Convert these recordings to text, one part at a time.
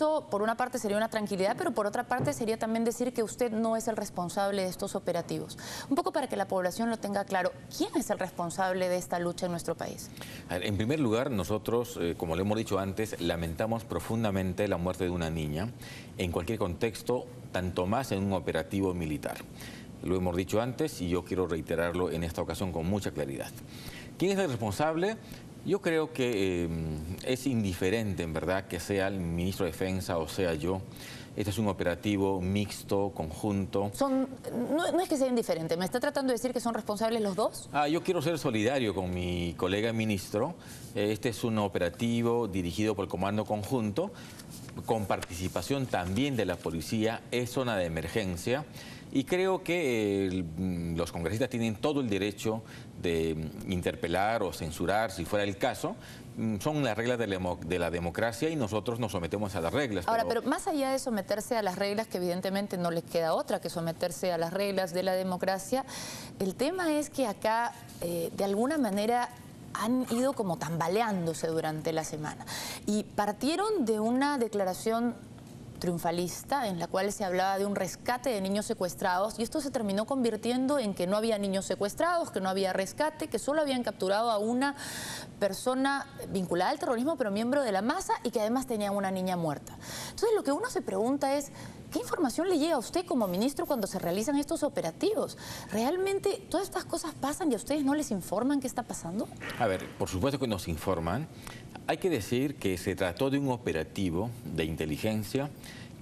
eso, por una parte, sería una tranquilidad, pero por otra parte sería también decir que usted no es el responsable de estos operativos. Un poco para que la población lo tenga claro, ¿quién es el responsable de esta lucha en nuestro país? En primer lugar, nosotros, como le hemos dicho antes, lamentamos profundamente la muerte de una niña, en cualquier contexto, tanto más en un operativo militar. Lo hemos dicho antes y yo quiero reiterarlo en esta ocasión con mucha claridad. ¿Quién es el responsable? Yo creo que es indiferente, en verdad, que sea el ministro de Defensa o sea yo. Este es un operativo mixto, conjunto. No es que sea indiferente, ¿me está tratando de decir que son responsables los dos? Yo quiero ser solidario con mi colega ministro. Este es un operativo dirigido por el Comando Conjunto, con participación también de la policía, es zona de emergencia. Y creo que los congresistas tienen todo el derecho de interpelar o censurar, si fuera el caso. Son las reglas de la democracia y nosotros nos sometemos a las reglas. Ahora, pero más allá de someterse a las reglas, que evidentemente no les queda otra que someterse a las reglas de la democracia, el tema es que acá, de alguna manera, han ido como tambaleándose durante la semana. Y partieron de una declaración triunfalista en la cual se hablaba de un rescate de niños secuestrados y esto se terminó convirtiendo en que no había niños secuestrados, que no había rescate, que solo habían capturado a una persona vinculada al terrorismo pero miembro de la masa y que además tenía una niña muerta. Entonces lo que uno se pregunta es, ¿qué información le llega a usted como ministro cuando se realizan estos operativos? ¿Realmente todas estas cosas pasan y a ustedes no les informan qué está pasando? A ver, por supuesto que nos informan. Hay que decir que se trató de un operativo de inteligencia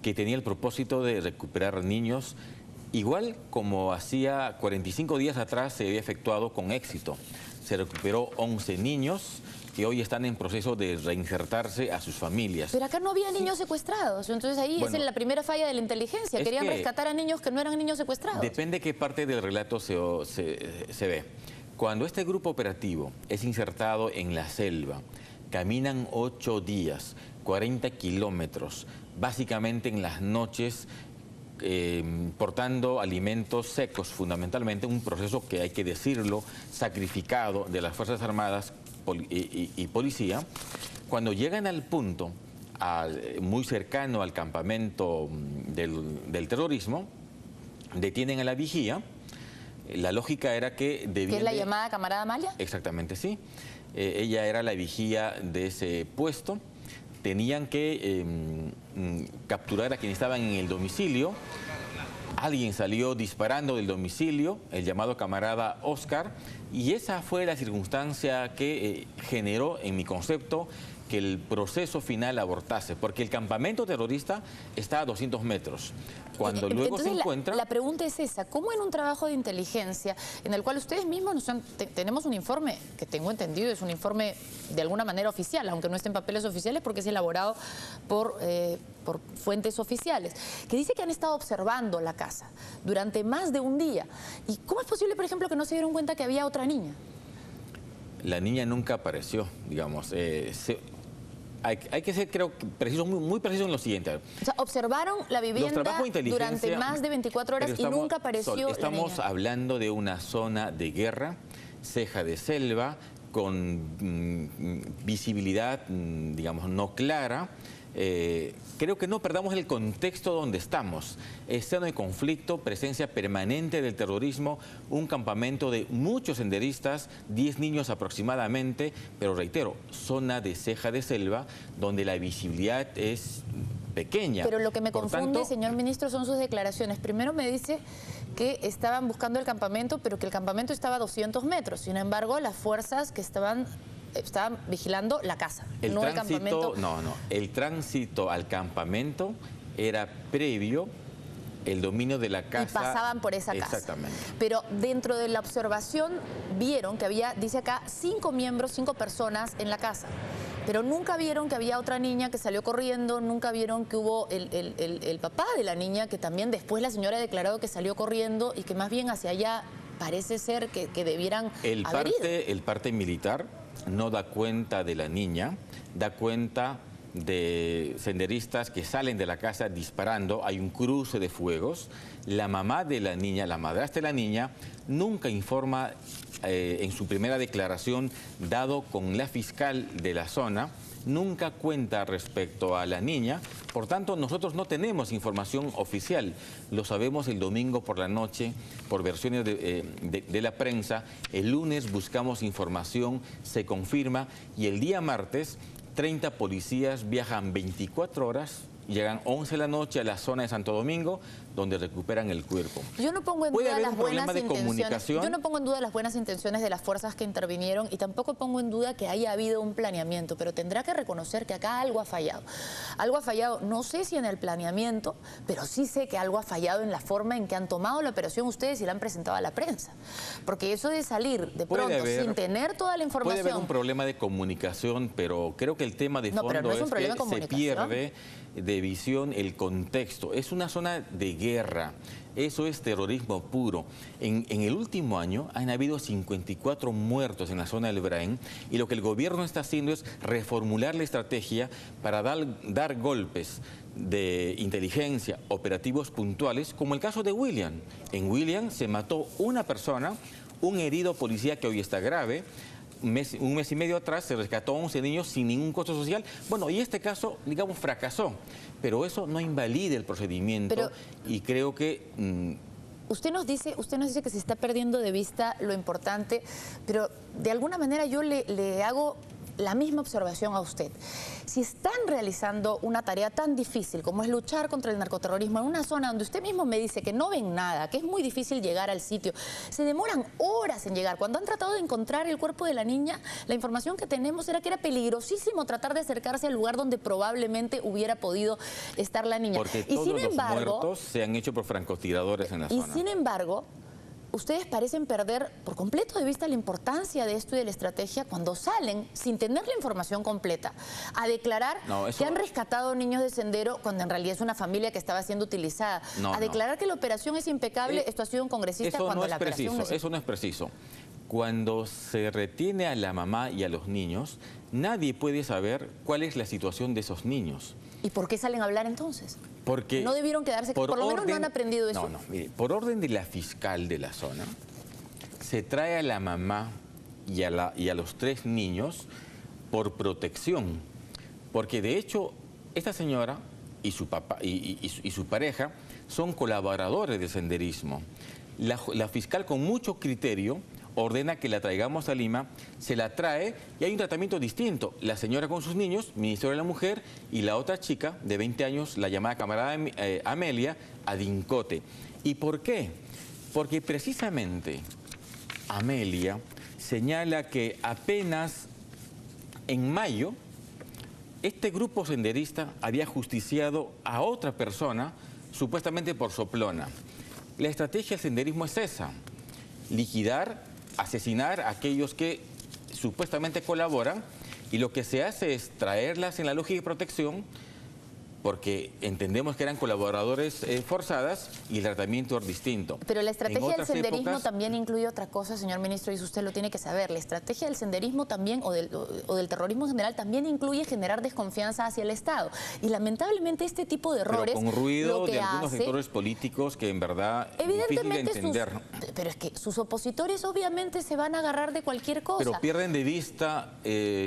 que tenía el propósito de recuperar niños, igual como hacía 45 días atrás se había efectuado con éxito. Se recuperó 11 niños que hoy están en proceso de reinsertarse a sus familias. Pero acá no había niños secuestrados, entonces ahí es la primera falla de la inteligencia. Querían rescatar a niños que no eran niños secuestrados. Depende qué parte del relato se ve. Cuando este grupo operativo es insertado en la selva, caminan 8 días, 40 kilómetros, básicamente en las noches, portando alimentos secos, fundamentalmente, un proceso que hay que decirlo, sacrificado de las Fuerzas Armadas y policía. Cuando llegan al punto muy cercano al campamento del terrorismo, detienen a la vigía. La lógica era que debían... ¿Qué es la llamada camarada Amalia? Exactamente, sí. Ella era la vigía de ese puesto. Tenían que capturar a quienes estaban en el domicilio. Alguien salió disparando del domicilio, el llamado camarada Oscar, y esa fue la circunstancia que generó, en mi concepto, que el proceso final abortase, porque el campamento terrorista está a 200 metros. Cuando luego entonces, se encuentra... La pregunta es esa, ¿cómo en un trabajo de inteligencia en el cual ustedes mismos tenemos un informe, que tengo entendido es un informe de alguna manera oficial, aunque no esté en papeles oficiales porque es elaborado por fuentes oficiales, que dice que han estado observando la casa durante más de un día? ¿Y cómo es posible, por ejemplo, que no se dieron cuenta que había otra niña? La niña nunca apareció, digamos. Hay que ser, creo, muy preciso en lo siguiente. O sea, observaron la vivienda durante más de 24 horas y nunca apareció la niña. Estamos hablando de una zona de guerra, ceja de selva, con visibilidad, digamos, no clara. Creo que no perdamos el contexto donde estamos. Escena de conflicto, presencia permanente del terrorismo, un campamento de muchos senderistas, 10 niños aproximadamente, pero reitero, zona de ceja de selva, donde la visibilidad es pequeña. Pero lo que me confunde, señor ministro, son sus declaraciones. Primero me dice que estaban buscando el campamento, pero que el campamento estaba a 200 metros. Sin embargo, las fuerzas que estaban vigilando la casa, no el campamento. El tránsito al campamento era previo el dominio de la casa. Y pasaban por esa casa. Exactamente. Pero dentro de la observación vieron que había, dice acá, 5 miembros, 5 personas en la casa. Pero nunca vieron que había otra niña que salió corriendo, nunca vieron que hubo el papá de la niña, que también después la señora ha declarado que salió corriendo y que más bien hacia allá parece ser que debieran haber ido. El parte militar no da cuenta de la niña, da cuenta de senderistas que salen de la casa disparando, hay un cruce de fuegos. La mamá de la niña, la madrastra de la niña, nunca informa en su primera declaración, dado con la fiscal de la zona, nunca cuenta respecto a la niña, Por tanto, nosotros no tenemos información oficial. Lo sabemos el domingo por la noche, por versiones de la prensa. El lunes buscamos información, se confirma, y el día martes 30 policías viajan 24 horas, llegan 11 de la noche a la zona de Santo Domingo, donde recuperan el cuerpo. Yo no pongo en Puede duda haber las un problema buenas de intenciones. comunicación. Yo no pongo en duda las buenas intenciones de las fuerzas que intervinieron y tampoco pongo en duda que haya habido un planeamiento, pero tendrá que reconocer que acá algo ha fallado. Algo ha fallado, no sé si en el planeamiento, pero sí sé que algo ha fallado en la forma en que han tomado la operación ustedes y la han presentado a la prensa. Porque eso de salir de pronto sin tener toda la información... Puede haber un problema de comunicación, pero creo que el tema de fondo no es que se pierde de visión el contexto. Es una zona de guerra. Eso es terrorismo puro. En el último año han habido 54 muertos en la zona del Brain, y lo que el gobierno está haciendo es reformular la estrategia para dar golpes de inteligencia, operativos puntuales, como el caso de William. En William se mató una persona, un herido policía que hoy está grave. Un mes y medio atrás se rescató a 11 niños sin ningún costo social. Bueno, y este caso, digamos, fracasó. Pero eso no invalida el procedimiento, y creo que... Usted nos dice que se está perdiendo de vista lo importante, pero de alguna manera yo le hago la misma observación a usted. Si están realizando una tarea tan difícil como es luchar contra el narcoterrorismo en una zona donde usted mismo me dice que no ven nada, que es muy difícil llegar al sitio, se demoran horas en llegar. Cuando han tratado de encontrar el cuerpo de la niña, la información que tenemos era que era peligrosísimo tratar de acercarse al lugar donde probablemente hubiera podido estar la niña. Porque todos los muertos se han hecho por francotiradores en la zona. Y sin embargo, ustedes parecen perder por completo de vista la importancia de esto y de la estrategia cuando salen, sin tener la información completa, a declarar que han rescatado niños de Sendero cuando en realidad es una familia que estaba siendo utilizada. Declarar que la operación es impecable, esto ha sido un congresista cuando la operación no es... Eso no es preciso. Cuando se retiene a la mamá y a los niños, nadie puede saber cuál es la situación de esos niños. ¿Y por qué salen a hablar entonces? Porque no debieron quedarse, por lo menos no han aprendido eso. Mire, por orden de la fiscal de la zona, se trae a la mamá y a los 3 niños por protección. Porque de hecho, esta señora y su papá y su pareja son colaboradores del senderismo. La fiscal, con mucho criterio, ordena que la traigamos a Lima, se la trae y hay un tratamiento distinto. La señora con sus niños, Ministerio de la Mujer, y la otra chica de 20 años, la llamada camarada Amelia, a Dincote. ¿Y por qué? Porque precisamente Amelia señala que apenas en mayo este grupo senderista había justiciado a otra persona, supuestamente por soplona. La estrategia del senderismo es esa: liquidar, asesinar a aquellos que supuestamente colaboran, y lo que se hace es traerlas en la lógica de protección, porque entendemos que eran colaboradores forzadas, y el tratamiento es distinto. Pero la estrategia del senderismo también incluye otra cosa, señor ministro, y eso usted lo tiene que saber. La estrategia del senderismo también, o del terrorismo en general, también incluye generar desconfianza hacia el Estado. Y lamentablemente este tipo de errores... Pero con ruido de algunos sectores políticos que en verdad es difícil de entender. Pero es que sus opositores obviamente se van a agarrar de cualquier cosa. Pero pierden de vista,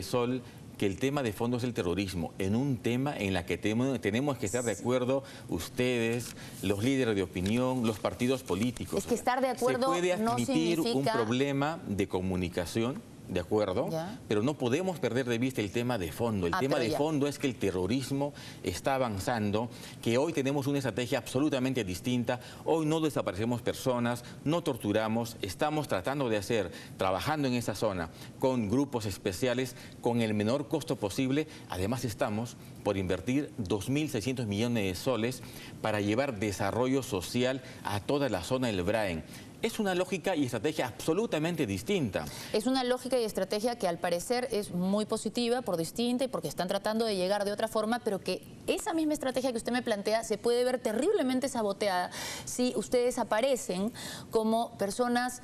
Sol, que el tema de fondo es el terrorismo, en un tema en la que tenemos que estar de acuerdo ustedes, los líderes de opinión, los partidos políticos. Es que estar de acuerdo no significa... Se puede admitir un problema de comunicación, de acuerdo, pero no podemos perder de vista el tema de fondo. El tema de fondo es que el terrorismo está avanzando, que hoy tenemos una estrategia absolutamente distinta. Hoy no desaparecemos personas, no torturamos, estamos tratando de trabajando en esa zona con grupos especiales, con el menor costo posible. Además estamos por invertir 2.600 millones de soles para llevar desarrollo social a toda la zona del Brain. Es una lógica y estrategia absolutamente distinta. Es una lógica y estrategia que al parecer es muy positiva, por distinta, y porque están tratando de llegar de otra forma, pero que esa misma estrategia que usted me plantea se puede ver terriblemente saboteada si ustedes aparecen como personas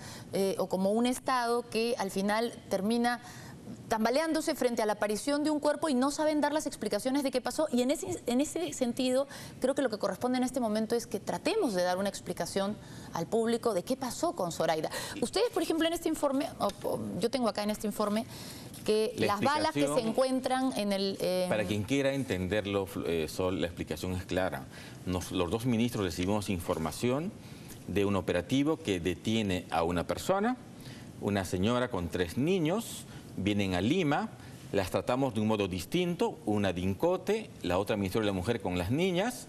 o como un Estado que al final termina tambaleándose frente a la aparición de un cuerpo y no saben dar las explicaciones de qué pasó. Y en ese sentido, creo que lo que corresponde en este momento es que tratemos de dar una explicación al público de qué pasó con Zoraida. Ustedes, por ejemplo, en este informe, yo tengo acá en este informe, que las balas que se encuentran en el... Para quien quiera entenderlo, Sol, la explicación es clara. Los dos ministros recibimos información de un operativo que detiene a una persona, una señora con 3 niños, vienen a Lima, las tratamos de un modo distinto, una de Incote, la otra Ministerio de la Mujer con las niñas.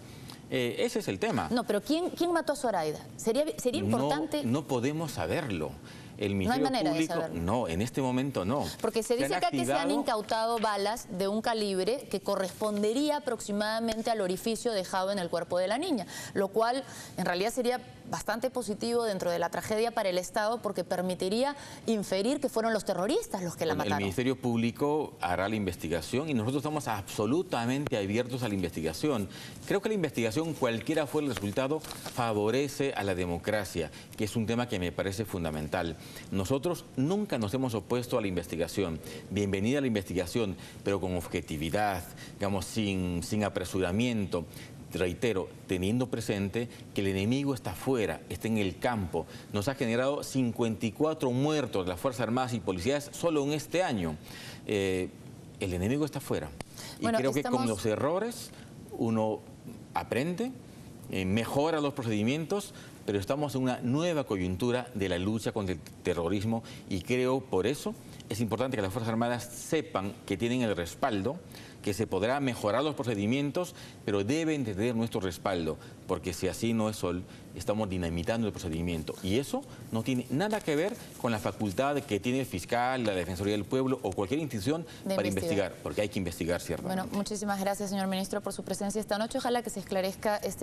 Ese es el tema. No, pero ¿quién mató a Zoraida? ¿Sería importante? No podemos saberlo. El no hay manera Público, de saberlo. No, en este momento no. Porque se dice acá que se han incautado balas de un calibre que correspondería aproximadamente al orificio dejado en el cuerpo de la niña, lo cual en realidad sería bastante positivo dentro de la tragedia para el Estado porque permitiría inferir que fueron los terroristas los que la mataron. El Ministerio Público hará la investigación y nosotros estamos absolutamente abiertos a la investigación. Creo que la investigación, cualquiera fuera el resultado, favorece a la democracia, que es un tema que me parece fundamental. Nosotros nunca nos hemos opuesto a la investigación. Bienvenida a la investigación, pero con objetividad, digamos, sin apresuramiento. Reitero, teniendo presente que el enemigo está afuera, está en el campo. Nos ha generado 54 muertos de las Fuerzas Armadas y Policías solo en este año. El enemigo está afuera. Y bueno, creo que con los errores uno aprende, mejora los procedimientos, pero estamos en una nueva coyuntura de la lucha contra el terrorismo y creo por eso es importante que las Fuerzas Armadas sepan que tienen el respaldo, que se podrá mejorar los procedimientos, pero deben de tener nuestro respaldo, porque si así no es, Sol, estamos dinamitando el procedimiento. Y eso no tiene nada que ver con la facultad que tiene el fiscal, la Defensoría del Pueblo o cualquier institución para investigar, porque hay que investigar ciertamente. Bueno, muchísimas gracias, señor ministro, por su presencia esta noche. Ojalá que se esclarezca este